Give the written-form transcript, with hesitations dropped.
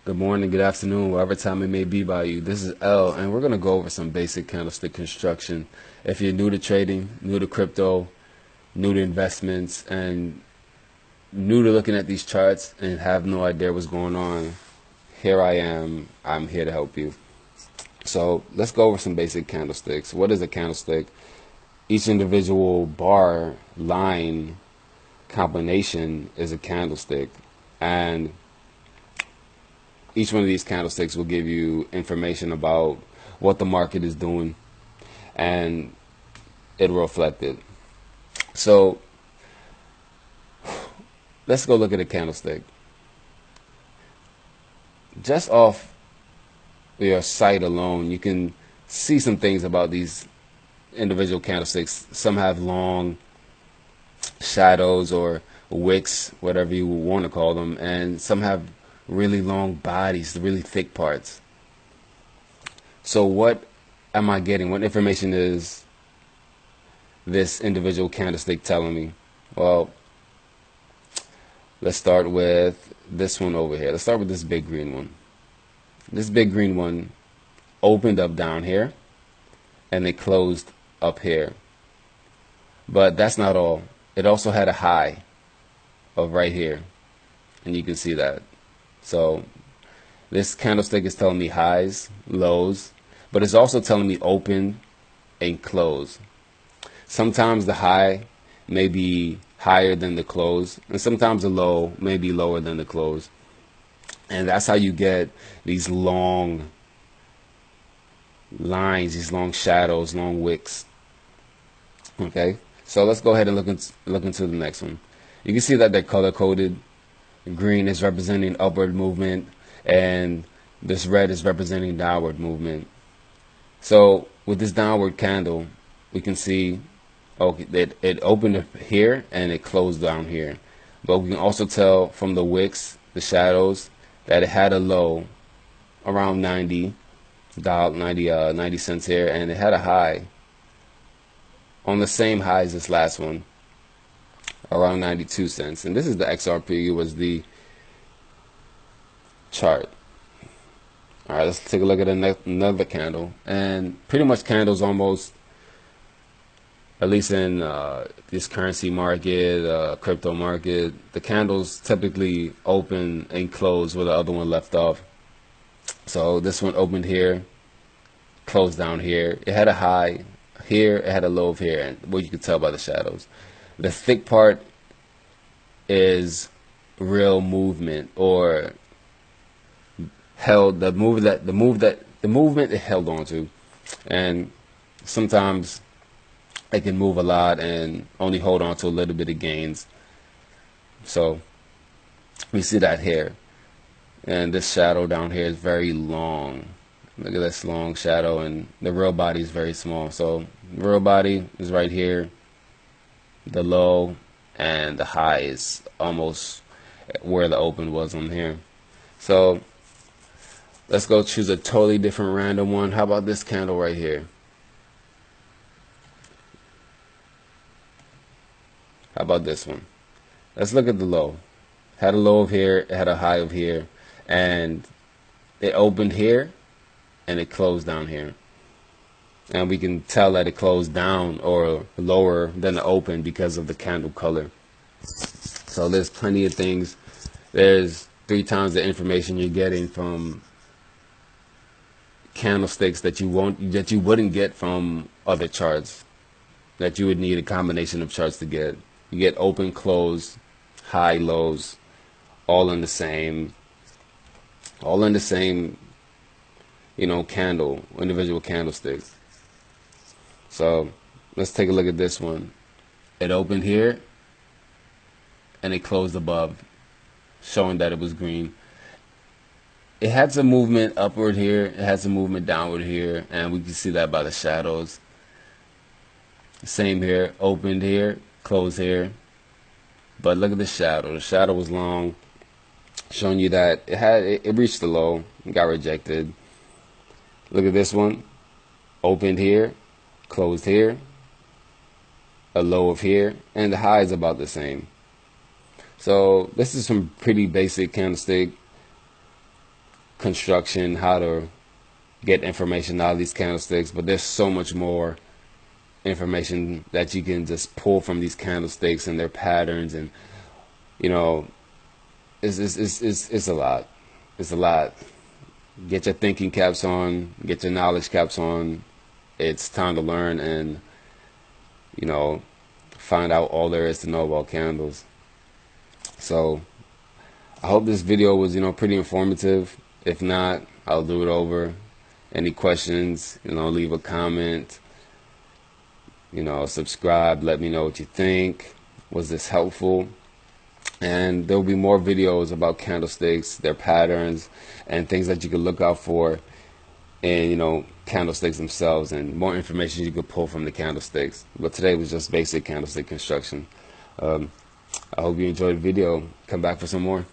good morning, good afternoon, whatever time it may be by you. This is L, and we're going to go over some basic candlestick construction. If you're new to trading, new to crypto, new to investments, and new to looking at these charts and have no idea what's going on, here I am. I'm here to help you. So let's go over some basic candlesticks. What is a candlestick? Each individual bar, line, combination is a candlestick, and each one of these candlesticks will give you information about what the market is doing, and it will reflect it. So let's go look at a candlestick. Just off your sight alone, you can see some things about these individual candlesticks. Some have long shadows or wicks, whatever you want to call them, and some have really long bodies, really thick parts. So what am I getting? What information is this individual candlestick telling me? Well, let's start with this one over here. Let's start with this big green one. This big green one opened up down here and it closed up here. But that's not all. It also had a high of right here, and you can see that. So this candlestick is telling me highs, lows, but it's also telling me open and close. Sometimes the high may be higher than the close, and sometimes the low may be lower than the close. And that's how you get these long lines, these long shadows, long wicks. Okay, so let's go ahead and look into the next one. You can see that they're color coded. Green is representing upward movement, and this red is representing downward movement. So with this downward candle, we can see that it opened up here and it closed down here. But we can also tell from the wicks, the shadows, that it had a low around 90 cents here, and it had a high on the same high as this last one, around 92 cents. And this is the XRP, was the chart. All right, let's take a look at another candle. And pretty much candles almost, at least in this currency market, crypto market, the candles typically open and close where the other one left off. So this one opened here, closed down here. It had a high here, it had a low here, and what you can tell by the shadows. The thick part is real movement, or held the movement it held on to. And sometimes it can move a lot and only hold on to a little bit of gains. So we see that here, and this shadow down here is very long. Look at this long shadow, and the real body is very small. So the real body is right here, the low, and the high is almost where the open was on here. So let's go choose a totally different random one. How about this candle right here? How about this one? Let's look at the low. Had a low of here, it had a high of here, and it opened here and it closed down here. And we can tell that it closed down or lower than the open because of the candle color. So there's plenty of things. There's 3 times the information you're getting from candlesticks that you wouldn't get from other charts, that you would need a combination of charts to get. You get open, close, high, lows, all in the same candle, individual candlesticks. So let's take a look at this one. It opened here and it closed above, showing that it was green. It had some movement upward here, it had some movement downward here, and we can see that by the shadows. Same here, opened here, closed here. But look at the shadow. The shadow was long, showing you that it reached the low and got rejected. Look at this one. Opened here, closed here, a low of here, and the high is about the same. So this is some pretty basic candlestick construction, how to get information out of these candlesticks, but there's so much more information that you can just pull from these candlesticks and their patterns, and you know, it's a lot. It's a lot. Get your thinking caps on, get your knowledge caps on. It's time to learn and, you know, find out all there is to know about candles. So I hope this video was, pretty informative. If not, I'll do it over. Any questions, leave a comment, subscribe, let me know what you think. Was this helpful? And there'll be more videos about candlesticks, their patterns, and things that you can look out for in, candlesticks themselves, and more information you could pull from the candlesticks. But today was just basic candlestick construction. I hope you enjoyed the video. Come back for some more.